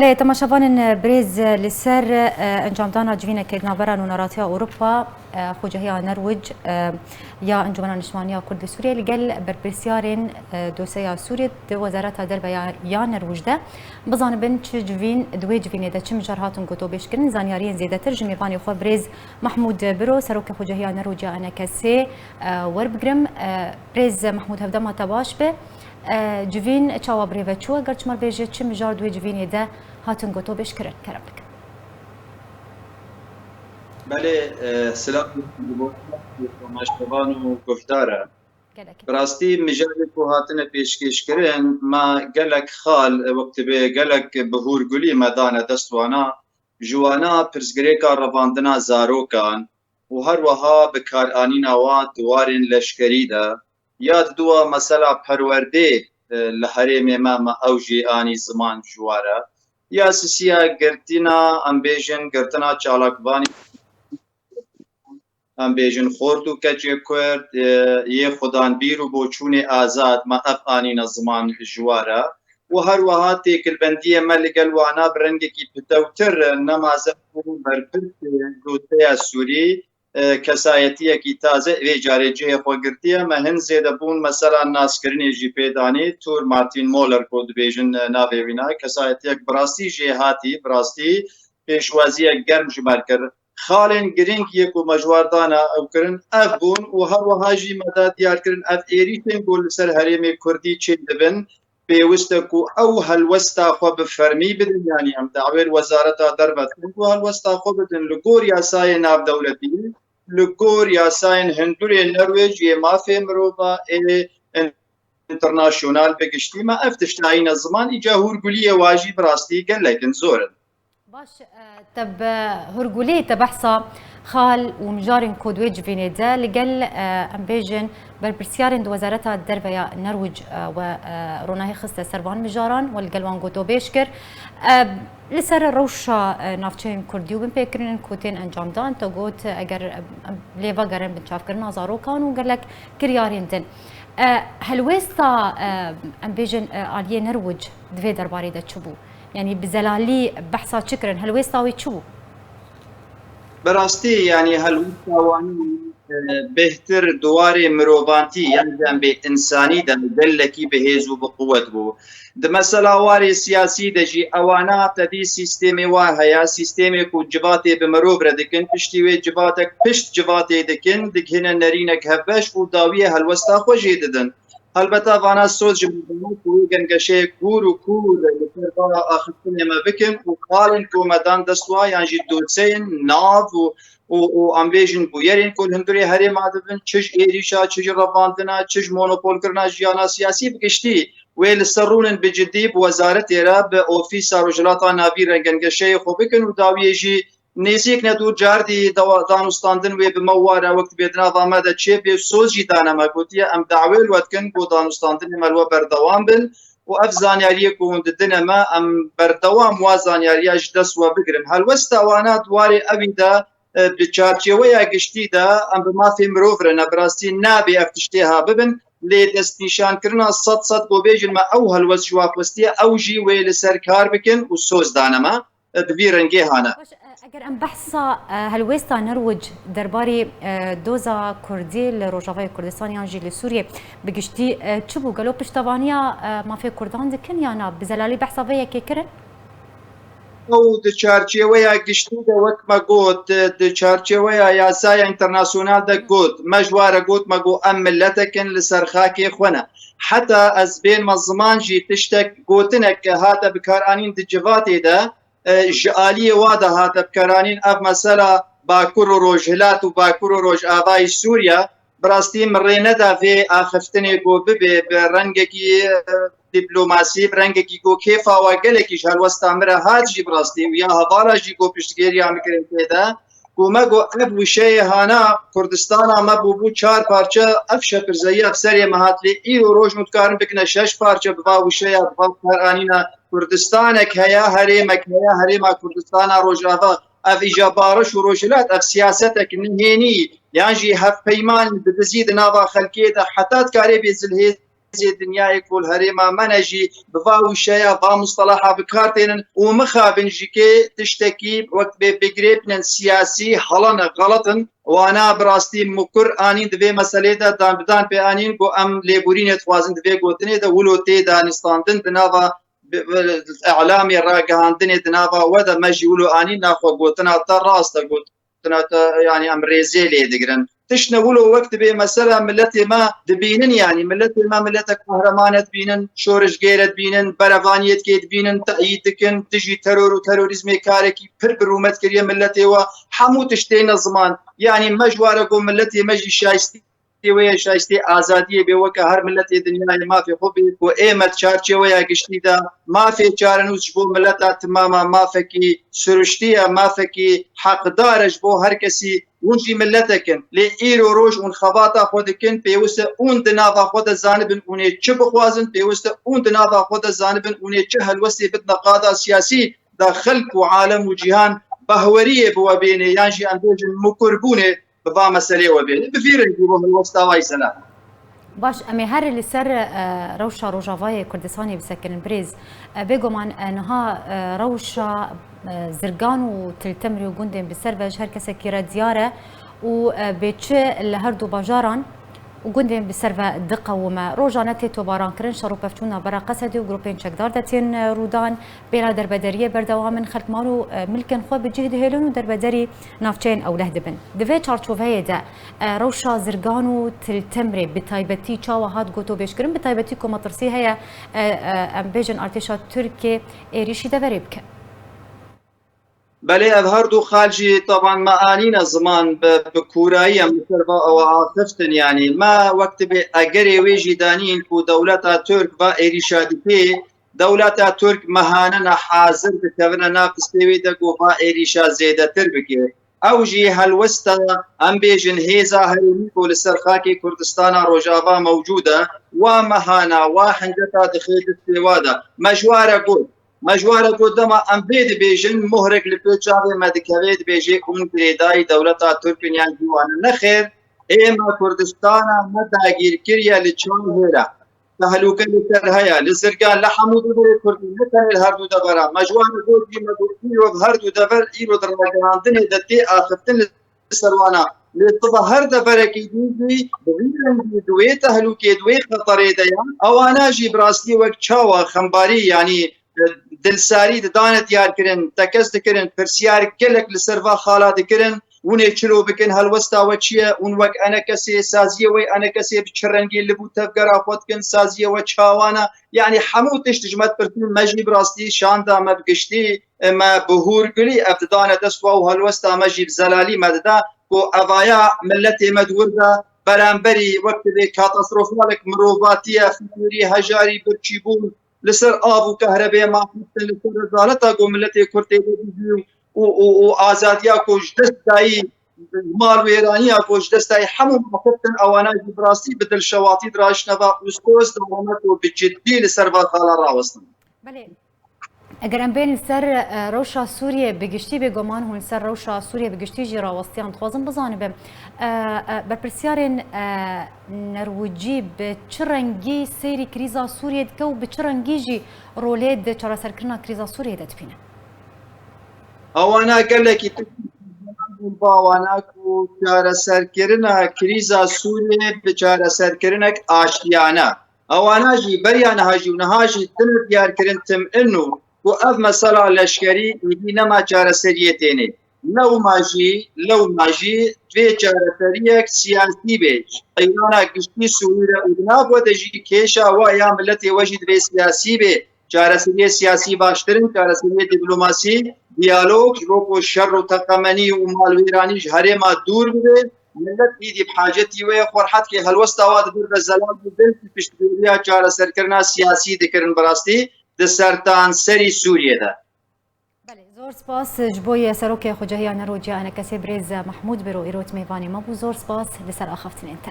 لی تماشاوان بریز لسر انجامدانا جوینه که ناوران و ناراتیا اروپا خوجهی نرویج یا انجمن نشمانیا کرد سوریه لگل برپرسیارین دوسیا سوریه دو وزارت دربیا یا نرویج ده بزن بین چه جوین دوی جوینه ده چه مجرهاتون گتو بشکن زانیاری زیاده تر جمیبانی خو بریز محمود برو سروک خوجهی نرویج ENKS وربگرم بریز محمود هفته ما تباش به جوین چاوا بریو چوه گرچ مر بیجه چه مجار دوی جوینه ده هاتون گتو بشکرن کرم بک. بله سلام مشتبان و گفتاره براستی مجال کو هاتن پیشکش کردن ما گلک خال وقت به گلک بهور گلی مدان دستوانا جوانا پرزگریکا رواندنا زاروکان و هر وها بکار آنینا و دوارین لشکری ده یاد دوا مثلا پرورده لحریم ما اوجی آنی زمان جواره یا سیا گرتینا امبیژن گرتنا چالاکوانی امبیژن خورتو کچه کرد یه خدان بیرو بوچون آزاد ما افغانی زمان جواره و هر وها تیکل بندی ملگل وانا برنگی کی پتوتر نمازه برپرت دوسته سوری کسایتیه کی تازه وی جارجه خوگرتیه مهن زیده بون مثلا ناسکرین جی پیدانی تور مارتین مولر کود بیژن ناوینا کسایتیه براستی جهاتی براستی پیشوازی گرم جمال کرد خالن گرینگ یکو مجواردانا او کرن اف بون و هر وهاجی مداد دیار کرن اف ایریتن گل سر حریم کردی چه دبن پیوستکو او هلوستا خو بفرمی بدن یعنی هم دعوی وزارت دربت و هلوستا خو بدن لگور یاسای ناف دولتی لگور یاسای هندوری نرویج مافی مروبا انترناشونال بگشتی ما افتشتاین زمان ایجا هرگولی واجی براستی گل لکن زورن باش تب هرقولي تبحثا خال ومجارن كودوي جفيني ده لقل امبيجن بربرسيارين دو وزارة الدربية النرويج وروناهي خسته سربان مجاران والقلوان قوتو بيشكر لسر الروشة نافتشين كرديو بن بيكرين كوتين انجام دان تو قوت اگر ليفا قرن بنشاف كرنا زارو كان وقال لك كريارين دن هل ويستا امبيجن آلية نرويج دوي درباري ده تشبو يعني بزلالي بحثات شكرا هل ويستاوي شو؟ براستی يعني هل ويستاواني بهتر دواري مروبانتي يعني جنب انساني دلكي بهزو بقوة بو ده مثلا واري سياسي دجي اوانا تدي سيستمي واهيا سيستمي كو جباتي بمروب ردكن پشتيوي جباتك پشت جباتي دكن دكهنا نرينك هبش و داوية هل وستا خوجي ددن البته وانا سوز جمعیت کویگن گشه کور و کور لپردا آخرین ما بکن و قالن کو مدان دستوا یعنی دوتسین ناو و امبیژن بویرین کل هندوری هری مادبن چش ایریشا چش رواندنا چش مونوپول کرنا جیانا سیاسی بگشتی ویل سرونن بجدی بوزارت ایرا به اوفیس روجلاتا نابی رنگن گشه خو بکن و داویجی نزیک ندور جاردی دانستاندن و به مواره وقت بیدنا ضامده چه به سوزی دانما گوتیه ام دعویل وقتن کو دانستاندن ملو بردوام بن و افزانیاری کو ددن ما ام بردوام وازانیاری اجدس و بگرم هل وستوانات واری اویدا بچارچویا گشتی دا ام ما فی مروفر نبراستی نابی افتشتیها ببن لی دست نشان کرنا صد گوبیجن ما او هل وس جوافستی او جی ویل سرکار بکن و سوز دانما بفيرنجي هانا اگر ام بحثا هلويستا نرويج درباري دوزا كردي لروجافاي كردستان يانجي لسوريا بگشتي چبو قالو پشتوانيا ما في كردان دكن يانا بزلالي بحثا ويا كيكرن او د چارچویا گشتي د وقت ما قوت د چارچویا یاسای انترناسيونال د قوت مجواره قوت ما قو ام ملتكن لسرخاكي خونا حتى از بين مزمان جي تشتك قوتنك هذا بكارانين دجفاتي ده جالي وادا هات بكرانين اف مثلا باكور روجهلات وباكور روج اعضاء سوريا براستي مريندا في اخفتني جو برنگكي دبلوماسي برنگكي جو كيفا وقالكي هل واستمر هاجي براستي ويا هبارا جي جو بشتغيري عم كرين كده کومه گو اب وشه هانا کردستان ما بو 4 پارچه افشه پرزایی افسری مهاتلی ایرو روز متکارن بکنه 6 پارچه بوا وشه بوا قرانینا کردستانک هيا هريمك هيا هريما كردستان روجافا اف اجابارش وروجلات اف سياستك نهيني يعني هف بيمان بتزيد نافا خلكيده حتى تكاري بيزلهيد دنیای کل هەرێما منەژی بڤاویشەیە با مصطلحا بکارتێنن و مخابنژیکێ تشتێکی وەک بێ بگرێبنن سیاسی هەڵەنە غەڵەتن وانا بڕاستی مکر ئانین دەبێ مەسەلێدا دانبدان پێ ئانین بۆ ئەم لێبورینێت خوازن دەبێ گوتنێدا ولۆ تێ دانیستاندن دناوە ئەعلامی ڕاگەهاندنێ دناوە وەدە مەژی ولۆ ئانین ناخۆ گوتنا تا ڕاستە گوتنا یعنی ئەم ڕێزێ لێ دەگرن تشنە ولۆ وەک دەبێ مەسەلا ملەتێ ما دبینن یعنی ملەتێ ما ملەتە قەهرەمانەت بینن شۆرشگێرت بینن بەرەڤانیەت کێت بینن تەعیید دکن دژی تەرۆر و تەرۆریزمێ کارێکی پر برومەت کردە ملەتێوە هەموو تشتێنە زمان یعنی مەژوارە گۆ ملەتێ مەژی شایستی وەیە شایستی ئازادیە بێ وەکە هەر ملەتێ دنیای مافێ خۆ بێت بۆ ئێمە چارچێوەیە گشتیدا مافێ چارەنووس بۆ ملەتا تمامە مافێکی سروشتیە مافێکی حەقدارش بۆ هەر کەسی ونجی ملەتەکن لێ ئیرۆ ڕۆژ اون خەباتە خۆ دەکەن پێویستە اون دناوا خۆ دەزانبن اونێ چ بخوازن پێویستە اون دناوا خۆ دەزانبن اونێ چه هەلوەستێ بتنە قادا سیاسی دا خەلک و عالەم و جیهان بەهوەریە بووە بێنێ یانژی ئەندێژن مکربوونێ ببا مەسەلەیەوە بێت بفیرن بۆ هەلوەستاوای سەلام باش ئەمێ هەر لەسەر ڕەوشە ڕۆژاوای کوردستانی بسەکردن برێز بێگومان نها ڕەوشە زرگان و تلتەمری و گوندێن بسەر بەش هەر کەسێکی رە دیارە و بێچێ لە هەردوو باژاران و گوندێن بسەرە دقەومە ڕۆژانە تێ تۆبارانکردن شەڕ و پەفچوونە بەرە قەسەدی و گروپێن چەکدار دەتێن ڕوودان بێرا دەربەدەریە بەردەوامن خەلکمان و ملکن خۆ بجێ دەهێلن و دەربەدەری ناوچەیەن ئەولە دەبن دەوێت چارچۆڤەیەدا ڕەوشە زرگان و تلتەمرێ بتایبەتی چاوە هات گۆتۆ بێشکردن بتایبەتی کۆمەترسی هەیە ئەم بێژن ئارتێشا تورکێ ئێریشی دەبەرێ بکە بله هر دو خارجی طبعا معانین زمان به کورایی مصر و عاطفتن یعنی ما وقت به اگر ویجی دانین کو دولت ترک و ایریشادی دولت ترک مهانن حاضر بتونه ناقص وی دگو با ایریشا زیاده تر بگه اوجی هلوستا ام بیجن هیزا هرمی کول سرخاکی کردستان روجاوا موجوده و مهانا و حنجتا دخیل استواده مجوارە گۆدەما ئەم بێ دەبێژن مهرێک لە پێ چاوێ مەدەکەوێت دەبێژێ ئون گرێدای دەوڵەتا تورکیان دیوانە نەخێر ئێمە کوردستانە مەداگیرکردە لە چوار هێرە کە هەلوکە لەسەر هەیە لە زرگان لە هەموو دوورێ کوردی نەتەنێت هەردوو دەبەرە مەجوارە گۆدی مەگوتیرۆ هەردوو دەبەر ئیرۆ دڕاگەهاندنێ دەتێ ئاخفتن لە سەروانە لێتبە هەر دەبەرێکی دیزی دوێتە هەلوکێ دوێ خەتەڕێ دەیان ئەواناژی بڕاستی وەک چاوە خەمباری یعنی دلساری دانت دیار کردن تکس دکردن پرسیار گلک لسروا خالا دکردن اونه چلو بکن هلوستا و چیه اون وک انا کسی سازیه و انا کسی بچرنگی لبو تفگرا خود کن سازیه و چاوانا یعنی همو تشتجمت پرتون مجیب راستی شاندا مبگشتی ما بهور گلی ابتدان دستوا و هلوستا مجیب زلالی مددا و اوایا ملت مدوردا برانبری وقت به کاتاستروفالک مروباتیه فکوری هجاری برچیبون لسر آب و کهرباء ماخوذ لسر رسالتا کو ملت کورتے و آزادیا کوش دستای مال و ایرانیا کوش دستای همو مخفتن اوانا جبراسی بدل شواطی دراشنوا اسکوز دوامت و بجدی لسر خالا راوستن بله اگر ام بین سر روشا سوریه بگشتی بگمان هون سر روشا سوریه بگشتی جی راوستیان خوازم بزانبم برپرسیارên نرویجی به چه رنگی سیری کریزا سوریه دکه و به چه رنگی جی روله ده چارەسەرکردنا کریزا سوریه ده دبینه اوانا گلکی باوانا کو چارەسەرکردنا کریزا سوریه به چارەسەرکردنک آشتیانه اوانا جی بریان هاجی و نهاجی تن دیار کردن تم انو و اف مسئله لشکری میدی نما چارەسەریەتێنێ لو ماجی دوی چارەسەریەک سیاسی بیج ایرانا گشتی سوریه ادناب و دجی کیشا و یا ملت وجی دوی سیاسی بی چارەسەریە سیاسی باشترین چارەسەریە دیپلۆماسی دیالوگ روکو شر و تقمنی و مالویرانیش هرێما دوور بێ ملت ایدی بحاجتی وی خورحت که هلوستا واد بر بزلال بدل پشتگیریا چارەسەرکردنا سیاسی دکردن براستی دسرتان سری سوریه ده بله زور سپاس جبوی سروک خوجهی النرویجیة ENKS بريز محمود بيرو إيروت ميفاني مابو زور سپاس لسر آخفتن انت